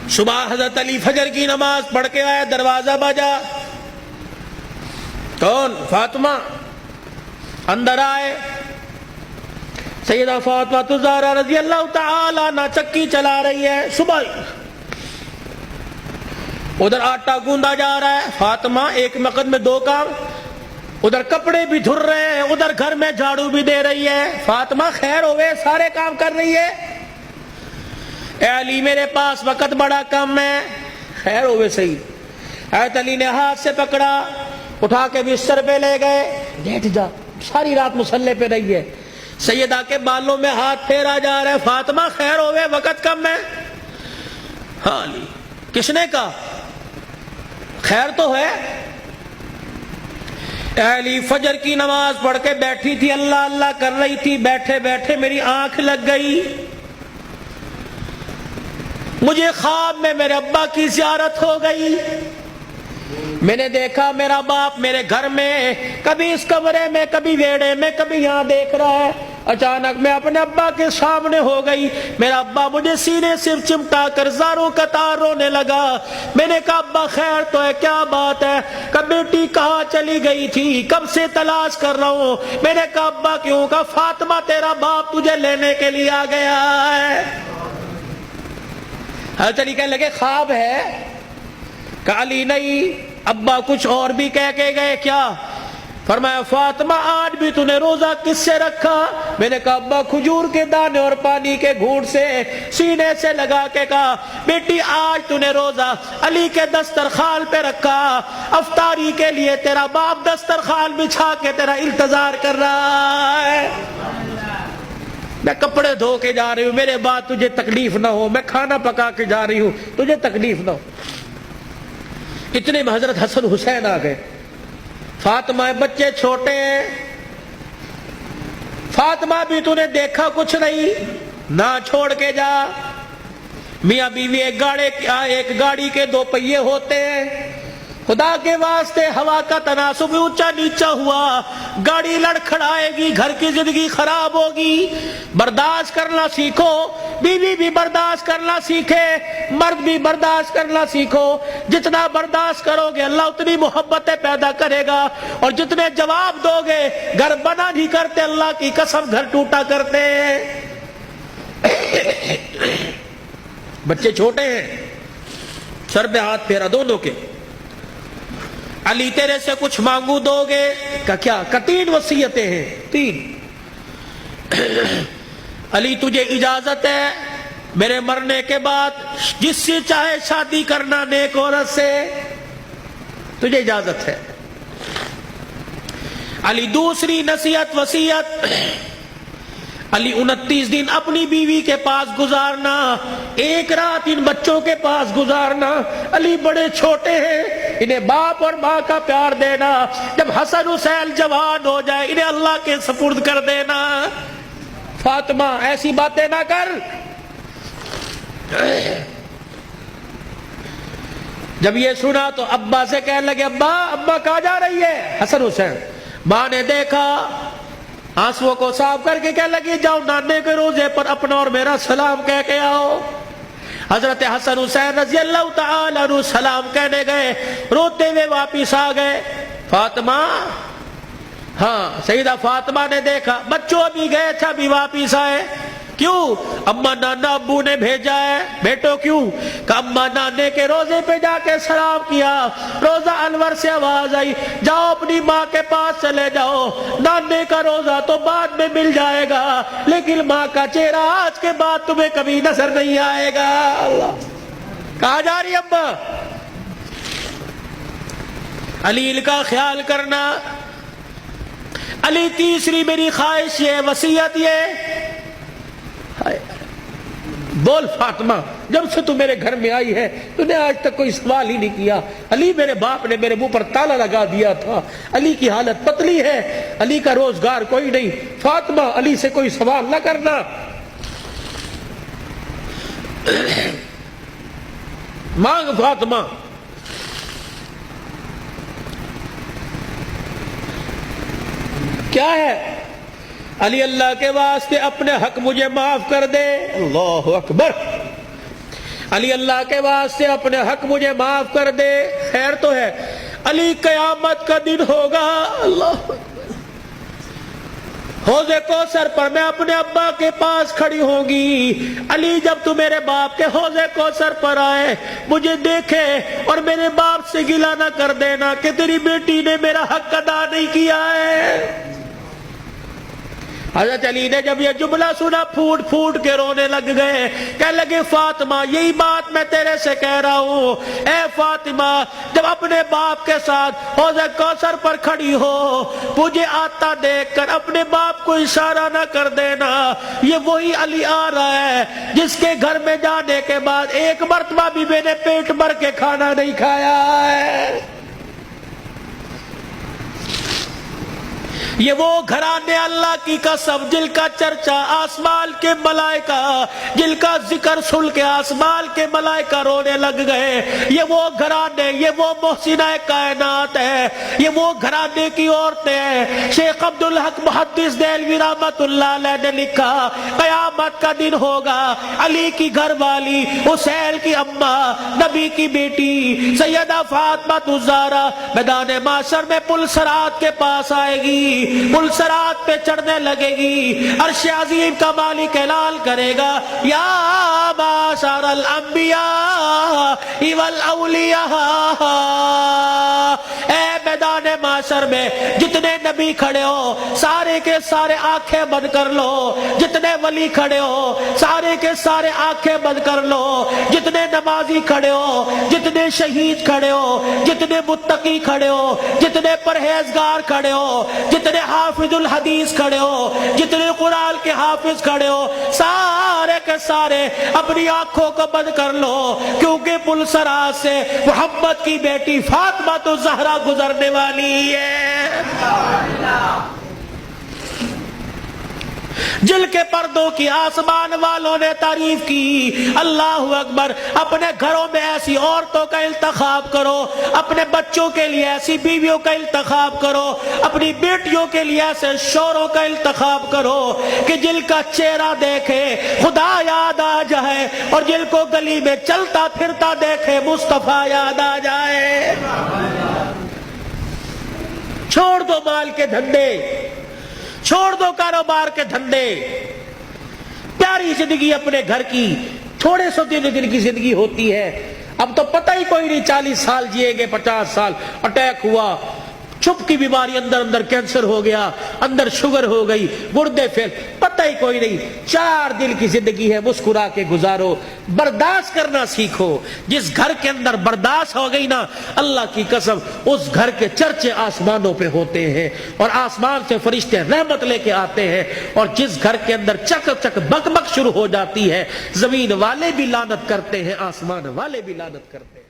صبح حضرت علی فجر کی نماز پڑھ کے آئے، دروازہ بجا، کون؟ فاطمہ۔ اندر آئے، سیدہ فاطمہ الزہرا رضی اللہ تعالی عنہ چکی چلا رہی ہے، صبح ادھر آٹا گوندا جا رہا ہے، فاطمہ ایک وقت میں دو کام، ادھر کپڑے بھی دھل رہے ہیں، ادھر گھر میں جھاڑو بھی دے رہی ہے۔ فاطمہ خیر ہوئے، سارے کام کر رہی ہے۔ اے علی میرے پاس وقت بڑا کم ہے، خیر ہوئے صحیح۔ حضرت علی نے ہاتھ سے پکڑا، اٹھا کے بستر پہ لے گئے، لیٹ جا، ساری رات مصلے پہ رہی ہے۔ سیدہ کے بالوں میں ہاتھ پھیرا جا رہا ہے، فاطمہ خیر ہوئے، وقت کم ہے۔ ہاں علی، کس نے کہا؟ خیر تو ہے۔ اے علی فجر کی نماز پڑھ کے بیٹھی تھی، اللہ اللہ کر رہی تھی، بیٹھے بیٹھے میری آنکھ لگ گئی، مجھے خواب میں میرے ابا کی زیارت ہو گئی، میں نے دیکھا میرا باپ میرے گھر میں، کبھی اس کمرے میں، کبھی ویڑے میں، کبھی یہاں دیکھ رہا ہے۔ اچانک میں اپنے ابا کے سامنے ہو گئی، میرا ابا مجھے سینے سے چمٹا کر زاروں قطار رونے لگا۔ میں نے کہا ابا خیر تو ہے، کیا بات ہے؟ کب بیٹی کہاں چلی گئی تھی، کب سے تلاش کر رہا ہوں۔ میں نے کہا ابا کیوں؟ کہا فاطمہ تیرا باپ تجھے لینے کے لیے آ گیا ہے۔ حضرت علی کہنے لگے خواب ہے؟ کہا علی نہیں، ابا کچھ اور بھی کہہ کے گئے کیا؟ فرمایا فاطمہ آج بھی تو نے روزہ کس سے رکھا؟ میں نے کہا ابا کھجور کے دانے اور پانی کے گھونٹ سے، سینے سے لگا کے کہا بیٹی آج تو نے روزہ علی کے دسترخوان پہ رکھا، افطاری کے لیے تیرا باپ دسترخوان بچھا کے تیرا انتظار کر رہا ہے۔ میں کپڑے دھو کے جا رہی ہوں، میرے بعد تجھے تکلیف نہ ہو، میں کھانا پکا کے جا رہی ہوں، تجھے تکلیف نہ ہو۔ اتنے میں حضرت حسن حسین آ گئے۔ فاطمہ بچے چھوٹے ہیں، فاطمہ بھی تو نے دیکھا کچھ نہیں، نہ چھوڑ کے جا۔ میاں بیوی ایک گاڑی کے دو پہیے ہوتے ہیں، خدا کے واسطے ہوا کا تناسب اونچا نیچا ہوا، گاڑی لڑکھڑائے گی، گھر کی زندگی خراب ہوگی۔ برداشت کرنا سیکھو، بیوی بھی برداشت کرنا سیکھے، مرد بھی برداشت کرنا سیکھو۔ جتنا برداشت کرو گے اللہ اتنی محبتیں پیدا کرے گا، اور جتنے جواب دو گے، گھر بنا نہیں کرتے اللہ کی قسم گھر ٹوٹا کرتے ہیں۔ بچے چھوٹے ہیں، سر پہ ہاتھ پھیرا دونوں کے۔ علی تیرے سے کچھ مانگو دو گے؟ کہ کیا؟ کہ 3 وصیتیں ہیں، 3۔ علی تجھے اجازت ہے میرے مرنے کے بعد جس سے چاہے شادی کرنا نیک عورت سے، تجھے اجازت ہے۔ علی دوسری نصیحت وصیت، علی 29 دن اپنی بیوی کے پاس گزارنا، ایک رات ان بچوں کے پاس گزارنا۔ علی بڑے چھوٹے ہیں، انہیں باپ اور ماں کا پیار دینا، جب حسن حسین جوان ہو جائے انہیں اللہ کے سپرد کر دینا۔ فاطمہ ایسی باتیں نہ کر۔ جب یہ سنا تو ابا سے کہنے لگے ابا کہاں جا رہی ہے؟ حسن حسین۔ ماں نے دیکھا، آنسوؤں کو صاف کر کے کہنے لگی جاؤ نانے کے روزے پر اپنا اور میرا سلام کہہ کے آؤ۔ حضرت حسن حسین رضی اللہ تعالی عنہ سلام کہنے گئے، روتے ہوئے واپس آ گئے۔ فاطمہ، ہاں سیدہ فاطمہ نے دیکھا بچوں ابھی گئے تھے ابھی واپس آئے، کیوں؟ اما نانا ابو نے بھیجا ہے۔ بیٹو کیوں؟ کہ اما نانے کے روزے پہ جا کے سلام کیا، روزہ انور سے آواز آئی جاؤ اپنی ماں کے پاس چلے جاؤ، نانے کا روزہ تو بعد میں مل جائے گا لیکن ماں کا چہرہ آج کے بعد تمہیں کبھی نظر نہیں آئے گا۔ اللہ، کہاں جا رہی اما؟ علی کا خیال کرنا۔ علی تیسری میری خواہش یہ، وصیت یہ، بول فاطمہ جب سے تو میرے گھر میں آئی ہے تو نے آج تک کوئی سوال ہی نہیں کیا۔ علی میرے باپ نے میرے منہ پر تالا لگا دیا تھا، علی کی حالت پتلی ہے، علی کا روزگار کوئی نہیں، فاطمہ علی سے کوئی سوال نہ کرنا۔ مانگ فاطمہ۔ کیا ہے؟ علی اللہ کے واسطے اپنے حق مجھے معاف کر دے۔ اللہ اکبر۔ علی اللہ کے واسطے اپنے حق مجھے معاف کر دے. خیر تو ہے. علی قیامت کا دن ہوگا, اللہ حوض کوثر پر میں اپنے ابا کے پاس کھڑی ہوں گی. علی جب تو میرے باپ کے حوض کوثر پر آئے, مجھے دیکھے اور میرے باپ سے گلہ نہ کر دینا کہ تیری بیٹی نے میرا حق ادا نہیں کیا ہے. حضرت علی نے جب یہ جملہ سنا پھوٹ پھوٹ کے رونے لگ گئے. کہنے لگے فاطمہ یہی بات میں تیرے سے کہہ رہا ہوں. اے فاطمہ جب اپنے باپ کے ساتھ حوض کوثر پر کھڑی ہو, مجھے آتا دیکھ کر اپنے باپ کو اشارہ نہ کر دینا. یہ وہی علی آ رہا ہے جس کے گھر میں جانے کے بعد ایک مرتبہ بھی میں نے پیٹ بھر کے کھانا نہیں کھایا ہے. یہ وہ گھرانے اللہ کی قسم جن کا چرچا آسمان کے ملائکہ, جن کا ذکر سن کے آسمان کے ملائکہ رونے لگ گئے. یہ وہ گھرانے, یہ وہ محسنہ کائنات ہے, یہ وہ گھرانے کی عورتیں ہیں. شیخ عبدالحق محدث دہلوی رحمت اللہ علیہ نے لکھا قیامت کا دن ہوگا, علی کی گھر والی حسین کی اماں نبی کی بیٹی سیدہ فاطمہ الزہرا میدان محشر میں پل صراط کے پاس آئے گی. پل صراط پہ چڑھنے لگے گی. عرش عظیم کا مالک اعلان کرے گا یا معاشر الانبیاء والاولیاء. اے میدان محشر میں جتنے نبی کھڑے ہو سارے کے سارے آنکھیں بند کر لو. جتنے ولی کھڑے ہو سارے کے سارے آنکھیں بند کر لو. جتنے نمازی کھڑے ہو, جتنے شہید کھڑے ہو, جتنے متقی کھڑے ہو, جتنے پرہیزگار کھڑے ہو, جتنے حافظ الحدیث کھڑے ہو, جتنے قرآن کے حافظ کھڑے ہو, سارے کے سارے اپنی آنکھوں کو بند کر لو, کیونکہ پل صراط سے محمد کی بیٹی فاطمہ تو زہرا گزرنے والی ہے. جل کے پردوں کی آسمان والوں نے تعریف کی. اللہ اکبر. اپنے گھروں میں ایسی عورتوں کا انتخاب کرو, اپنے بچوں کے لیے ایسی بیویوں کا انتخاب کرو, اپنی بیٹیوں کے لیے ایسے شوہروں کا انتخاب کرو کہ جن کا چہرہ دیکھے خدا یاد آ جائے, اور جن کو گلی میں چلتا پھرتا دیکھے مصطفیٰ یاد آ جائے. چھوڑ دو مال کے دھندے, چھوڑ دو کاروبار کے دھندے. پیاری زندگی اپنے گھر کی, تھوڑے سو دن کی زندگی ہوتی ہے. اب تو پتہ ہی کوئی نہیں 40 سال جیے گے, 50 سال اٹیک ہوا, چھپ کی بیماری, اندر کینسر ہو گیا, اندر شوگر ہو گئی, گردے پھیل, پتہ ہی کوئی نہیں. 4 دن کی زندگی ہے, مسکرا کے گزارو, برداشت کرنا سیکھو. جس گھر کے اندر برداشت ہو گئی نا, اللہ کی قسم اس گھر کے چرچے آسمانوں پہ ہوتے ہیں, اور آسمان سے فرشتے رحمت لے کے آتے ہیں. اور جس گھر کے اندر چک چک بک بک شروع ہو جاتی ہے, زمین والے بھی لعنت کرتے ہیں, آسمان والے بھی لعنت کرتے ہیں.